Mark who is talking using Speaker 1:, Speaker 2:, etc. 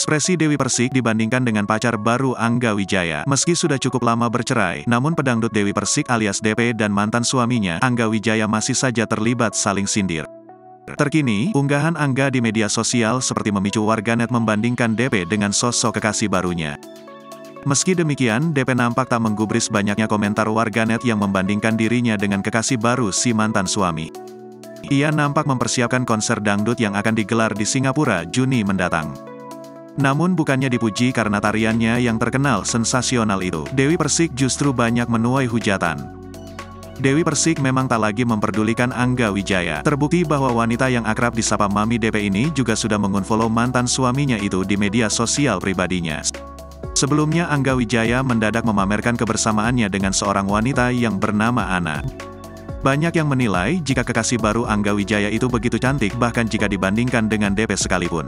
Speaker 1: Ekspresi Dewi Persik dibandingkan dengan pacar baru Angga Wijaya. Meski sudah cukup lama bercerai, namun pedangdut Dewi Persik alias DP dan mantan suaminya, Angga Wijaya masih saja terlibat saling sindir. Terkini, unggahan Angga di media sosial seperti memicu warganet membandingkan DP dengan sosok kekasih barunya. Meski demikian, DP nampak tak menggubris banyaknya komentar warganet yang membandingkan dirinya dengan kekasih baru si mantan suami. Ia nampak mempersiapkan konser dangdut yang akan digelar di Singapura Juni mendatang. Namun bukannya dipuji karena tariannya yang terkenal sensasional itu, Dewi Persik justru banyak menuai hujatan. Dewi Persik memang tak lagi memperdulikan Angga Wijaya. Terbukti bahwa wanita yang akrab disapa Mami DP ini juga sudah mengunfollow mantan suaminya itu di media sosial pribadinya. Sebelumnya Angga Wijaya mendadak memamerkan kebersamaannya dengan seorang wanita yang bernama Ana. Banyak yang menilai jika kekasih baru Angga Wijaya itu begitu cantik bahkan jika dibandingkan dengan DP sekalipun.